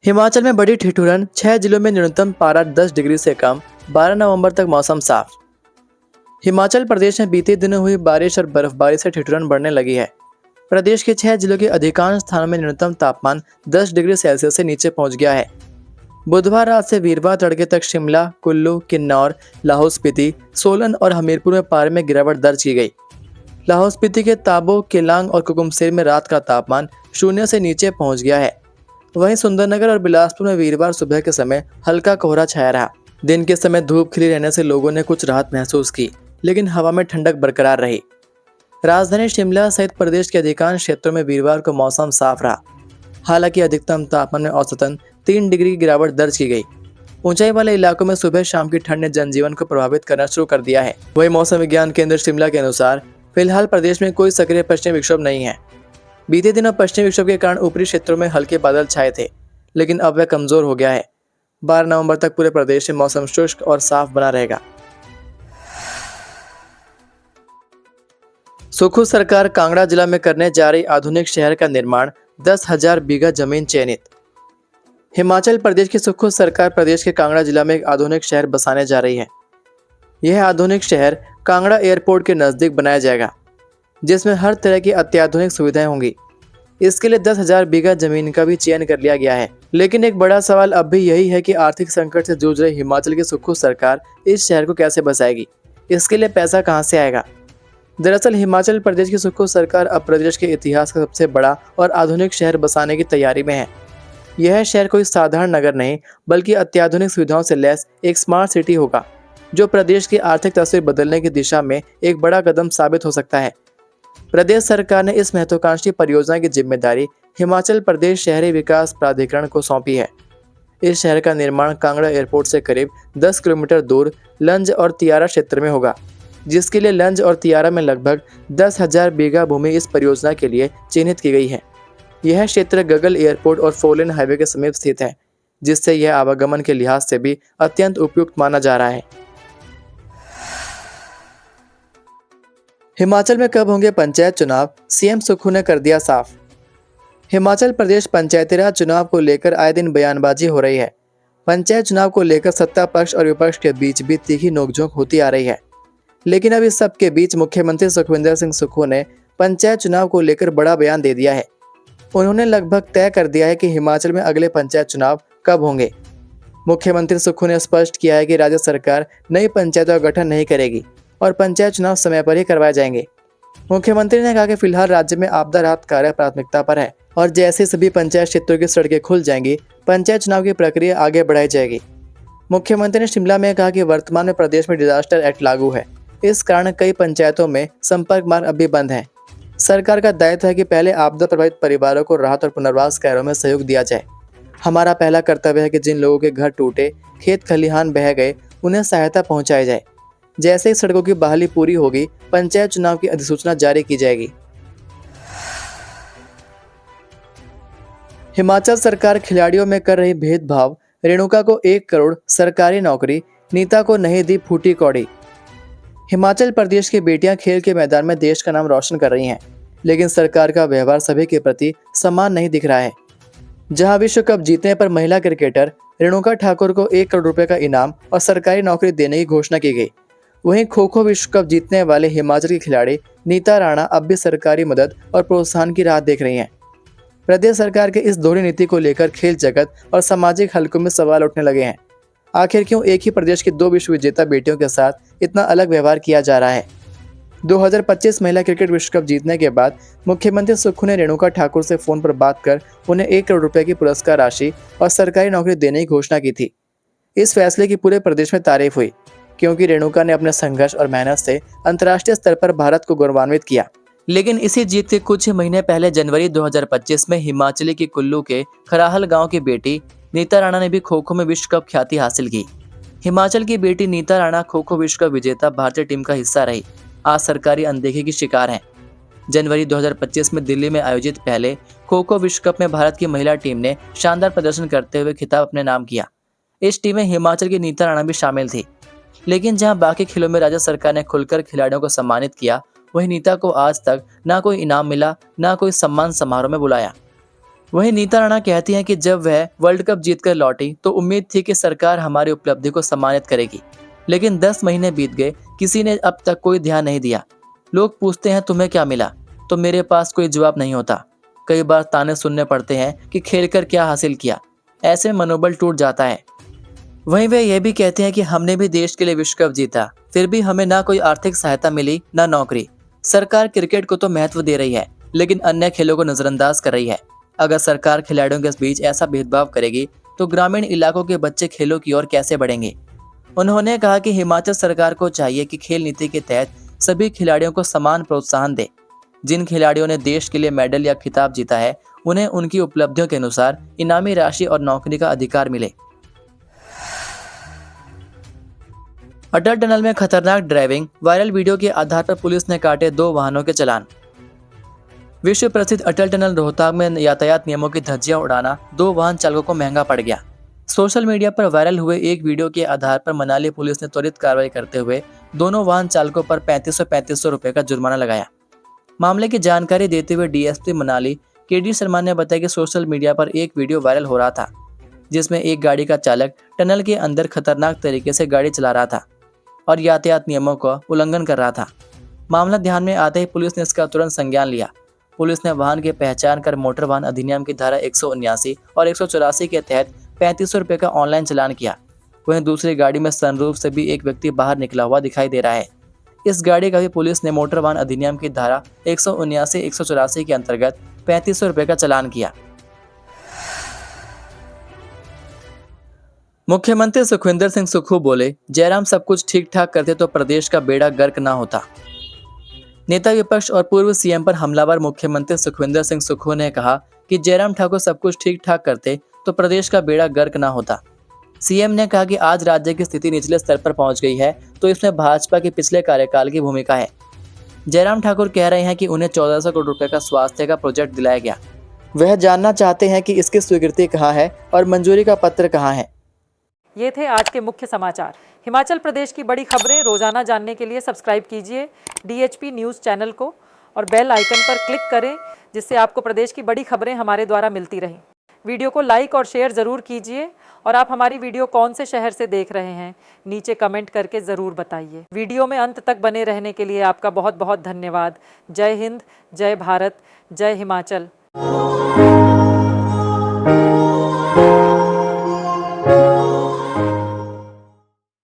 हिमाचल में बड़ी ठिठुरन, 6 जिलों में न्यूनतम पारा 10 डिग्री से कम, 12 नवंबर तक मौसम साफ। हिमाचल प्रदेश में बीते दिनों हुई बारिश और बर्फबारी से ठिठुरन बढ़ने लगी है। प्रदेश के 6 जिलों के अधिकांश स्थानों में न्यूनतम तापमान 10 डिग्री सेल्सियस से नीचे पहुंच गया है। बुधवार रात से वीरवार तड़के तक शिमला, कुल्लू, किन्नौर, लाहौल स्पीति, सोलन और हमीरपुर में पारे में गिरावट दर्ज की गई। लाहौल स्पीति के ताबो, केलांग और कुकुमसेर में रात का तापमान 0 से नीचे पहुंच गया है। वहीं सुंदरनगर और बिलासपुर में वीरवार सुबह के समय हल्का कोहरा छाया रहा। दिन के समय धूप खिली रहने से लोगों ने कुछ राहत महसूस की, लेकिन हवा में ठंडक बरकरार रही। राजधानी शिमला सहित प्रदेश के अधिकांश क्षेत्रों में वीरवार को मौसम साफ रहा। हालांकि अधिकतम तापमान में औसतन 3 डिग्री गिरावट दर्ज की गई। ऊंचाई वाले इलाकों में सुबह शाम की ठंड ने जनजीवन को प्रभावित करना शुरू कर दिया है। वहीं मौसम विज्ञान केंद्र शिमला के अनुसार फिलहाल प्रदेश में कोई सक्रिय पश्चिमी विक्षोभ नहीं है। बीते दिनों पश्चिमी विक्षोभ के कारण ऊपरी क्षेत्रों में हल्के बादल छाए थे, लेकिन अब वह कमजोर हो गया है। 12 नवंबर तक पूरे प्रदेश में मौसम शुष्क और साफ बना रहेगा। सुखू सरकार कांगड़ा जिला में करने जा रही आधुनिक शहर का निर्माण, 10,000 बीघा जमीन चयनित। हिमाचल प्रदेश की सुखू सरकार प्रदेश के कांगड़ा जिला में एक आधुनिक शहर बसाने जा रही है। यह आधुनिक शहर कांगड़ा एयरपोर्ट के नजदीक बनाया जाएगा, जिसमें हर तरह की अत्याधुनिक सुविधाएं होंगी। इसके लिए 10,000 बीघा जमीन का भी चयन कर लिया गया है। लेकिन एक बड़ा सवाल अब भी यही है कि आर्थिक संकट से जूझ रही हिमाचल की सुखू सरकार इस शहर को कैसे बसाएगी। इसके लिए पैसा कहां से आएगा। दरअसल हिमाचल प्रदेश की सुखू सरकार अब प्रदेश के इतिहास का सबसे बड़ा और आधुनिक शहर बसाने की तैयारी में है। यह शहर कोई साधारण नगर नहीं, बल्कि अत्याधुनिक सुविधाओं से लैस एक स्मार्ट सिटी होगा, जो प्रदेश की आर्थिक तस्वीर बदलने की दिशा में एक बड़ा कदम साबित हो सकता है। प्रदेश सरकार ने इस महत्वाकांक्षी परियोजना की जिम्मेदारी हिमाचल प्रदेश शहरी विकास प्राधिकरण को सौंपी है। इस शहर का निर्माण कांगड़ा एयरपोर्ट से करीब 10 किलोमीटर दूर लंज और तियारा क्षेत्र में होगा, जिसके लिए लंज और तियारा में लगभग 10,000 बीघा भूमि इस परियोजना के लिए चिन्हित की गई है। यह क्षेत्र गगल एयरपोर्ट और 4 लेन हाईवे के समीप स्थित है, जिससे यह आवागमन के लिहाज से भी अत्यंत उपयुक्त माना जा रहा है। हिमाचल में कब होंगे पंचायत चुनाव, सीएम सुक्खू ने कर दिया साफ। हिमाचल प्रदेश पंचायती राज चुनाव को लेकर आए दिन बयानबाजी हो रही है। पंचायत चुनाव को लेकर सत्ता पक्ष और विपक्ष के बीच भी तीखी नोकझोंक होती आ रही है। लेकिन अब इस सब के बीच मुख्यमंत्री सुखविंदर सिंह सुक्खू ने पंचायत चुनाव को लेकर बड़ा बयान दे दिया है। उन्होंने लगभग तय कर दिया है कि हिमाचल में अगले पंचायत चुनाव कब होंगे। मुख्यमंत्री सुक्खू ने स्पष्ट किया है कि राज्य सरकार नई पंचायतों का गठन नहीं करेगी और पंचायत चुनाव समय पर ही करवाए जाएंगे। मुख्यमंत्री ने कहा कि फिलहाल राज्य में आपदा राहत कार्य प्राथमिकता पर है और जैसे सभी पंचायत क्षेत्रों की सड़कें खुल जाएंगी, पंचायत चुनाव की प्रक्रिया आगे बढ़ाई जाएगी। मुख्यमंत्री ने शिमला में कहा कि वर्तमान में प्रदेश में डिजास्टर एक्ट लागू है, इस कारण कई पंचायतों में संपर्क मार्ग अभी बंद है। सरकार का दायित्व है कि पहले आपदा प्रभावित परिवारों को राहत और पुनर्वास कार्यों में सहयोग दिया जाए। हमारा पहला कर्तव्य है कि जिन लोगों के घर टूटे, खेत खलिहान बह गए, उन्हें सहायता पहुंचाई जाए। जैसे ही सड़कों की बहाली पूरी होगी, पंचायत चुनाव की अधिसूचना जारी की जाएगी। हिमाचल सरकार खिलाड़ियों में कर रही भेदभाव, रेणुका को 1 करोड़ सरकारी नौकरी, नीता को नहीं दी फूटी कौड़ी। हिमाचल प्रदेश की बेटियां खेल के मैदान में देश का नाम रोशन कर रही हैं, लेकिन सरकार का व्यवहार सभी के प्रति समान नहीं दिख रहा है। जहां विश्व कप जीतने पर महिला क्रिकेटर रेणुका ठाकुर को 1 करोड़ रुपए का इनाम और सरकारी नौकरी देने की घोषणा की गई, वहीं खो खो विश्व कप जीतने वाले हिमाचल की खिलाड़ी नीता राणा अब भी सरकारी मदद और प्रोत्साहन की राह देख रही हैं। प्रदेश सरकार के इस दोहरी नीति को लेकर खेल जगत और सामाजिक हलकों में सवाल उठने लगे हैं। आखिर क्यों एक ही प्रदेश की 2 विश्व विजेता बेटियों के साथ इतना अलग व्यवहार किया जा रहा है। 2025 महिला क्रिकेट विश्व कप जीतने के बाद मुख्यमंत्री सुक्खू ने रेणुका ठाकुर से फोन पर बात कर उन्हें 1 करोड़ रुपए की पुरस्कार राशि और सरकारी नौकरी देने की घोषणा की थी। इस फैसले की पूरे प्रदेश में तारीफ हुई, क्योंकि रेणुका ने अपने संघर्ष और मेहनत से अंतर्राष्ट्रीय स्तर पर भारत को गौरवान्वित किया। लेकिन इसी जीत के कुछ ही महीने पहले जनवरी 2025 में हिमाचली के कुल्लू के खराहल गांव की बेटी नीता राणा ने भी खो खो में विश्व कप ख्याति हासिल की। हिमाचल की बेटी नीता राणा खो खो विश्व कप विजेता भारतीय टीम का हिस्सा रही, आज सरकारी अनदेखी की शिकार हैं। जनवरी 2025 में दिल्ली में आयोजित पहले खो खो विश्व कप में भारत की महिला टीम ने शानदार प्रदर्शन करते हुए खिताब अपने नाम किया। इस टीम में हिमाचल की नीता राणा भी शामिल थी। लेकिन जहां बाकी खेलों में राज्य सरकार ने खुलकर खिलाड़ियों को सम्मानित किया, वहीं नीता को आज तक ना कोई इनाम मिला, ना कोई सम्मान समारोह में बुलाया। वहीं नीता राणा कहती हैं कि जब वह वर्ल्ड कप जीतकर लौटी तो उम्मीद थी कि सरकार हमारी उपलब्धि को सम्मानित करेगी, लेकिन 10 महीने बीत गए, किसी ने अब तक कोई ध्यान नहीं दिया। लोग पूछते हैं तुम्हें क्या मिला, तो मेरे पास कोई जवाब नहीं होता। कई बार ताने सुनने पड़ते हैं कि खेलकर क्या हासिल किया। ऐसे में मनोबल टूट जाता है। वहीं वे ये भी कहते हैं कि हमने भी देश के लिए विश्व कप जीता, फिर भी हमें ना कोई आर्थिक सहायता मिली ना नौकरी। सरकार क्रिकेट को तो महत्व दे रही है, लेकिन अन्य खेलों को नजरअंदाज कर रही है। अगर सरकार खिलाड़ियों के बीच ऐसा भेदभाव करेगी तो ग्रामीण इलाकों के बच्चे खेलों की ओर कैसे बढ़ेंगे। उन्होंने कहा कि हिमाचल सरकार को चाहिए कि खेल नीति के तहत सभी खिलाड़ियों को समान प्रोत्साहन दे। जिन खिलाड़ियों ने देश के लिए मेडल या खिताब जीता है, उन्हें उनकी उपलब्धियों के अनुसार इनामी राशि और नौकरी का अधिकार मिले। अटल टनल में खतरनाक ड्राइविंग, वायरल वीडियो के आधार पर पुलिस ने काटे 2 वाहनों के चालान। विश्व प्रसिद्ध अटल टनल रोहतांग में यातायात नियमों की धज्जियां उड़ाना 2 वाहन चालकों को महंगा पड़ गया। सोशल मीडिया पर वायरल हुए एक वीडियो के आधार पर मनाली पुलिस ने त्वरित कार्रवाई करते हुए दोनों वाहन चालकों पर 3500 रुपए का जुर्माना लगाया। मामले की जानकारी देते हुए डीएसपी मनाली केडी शर्मा ने बताया कि सोशल मीडिया पर एक वीडियो वायरल हो रहा था, जिसमें एक गाड़ी का चालक टनल के अंदर खतरनाक तरीके से गाड़ी चला रहा था और यातायात नियमों का उल्लंघन कर रहा था। मामला ध्यान में आते ही पुलिस ने इसका तुरंत संज्ञान लिया। पुलिस ने वाहन की पहचान कर मोटर वाहन अधिनियम की धारा 179 और 184 के तहत 3500 रुपये का ऑनलाइन चालान किया। वहीं दूसरी गाड़ी में सनरूफ से भी एक व्यक्ति बाहर निकला हुआ दिखाई दे रहा है। इस गाड़ी का भी पुलिस ने मोटर वाहन अधिनियम की धारा 179 184 के अंतर्गत 3500 रुपये का चालान किया। मुख्यमंत्री सुखविंदर सिंह सुक्खू बोले, जयराम सब कुछ ठीक ठाक करते तो प्रदेश का बेड़ा गर्क ना होता। नेता विपक्ष और पूर्व सीएम पर हमलावर मुख्यमंत्री सुखविंदर सिंह सुक्खू ने कहा कि जयराम ठाकुर सब कुछ ठीक ठाक करते तो प्रदेश का बेड़ा गर्क ना होता। सीएम ने कहा कि आज राज्य की स्थिति निचले स्तर पर पहुंच गई है तो इसमें भाजपा के पिछले कार्यकाल की भूमिका है। जयराम ठाकुर कह रहे हैं कि उन्हें 1400 करोड़ रुपए का स्वास्थ्य का प्रोजेक्ट दिलाया गया। वह जानना चाहते हैं कि इसकी स्वीकृति कहाँ है और मंजूरी का पत्र कहाँ है। ये थे आज के मुख्य समाचार। हिमाचल प्रदेश की बड़ी खबरें रोजाना जानने के लिए सब्सक्राइब कीजिए DHP न्यूज़ चैनल को और बेल आइकन पर क्लिक करें, जिससे आपको प्रदेश की बड़ी खबरें हमारे द्वारा मिलती रहें। वीडियो को लाइक और शेयर ज़रूर कीजिए और आप हमारी वीडियो कौन से शहर से देख रहे हैं नीचे कमेंट करके ज़रूर बताइए। वीडियो में अंत तक बने रहने के लिए आपका बहुत बहुत धन्यवाद। जय हिंद, जय भारत, जय हिमाचल।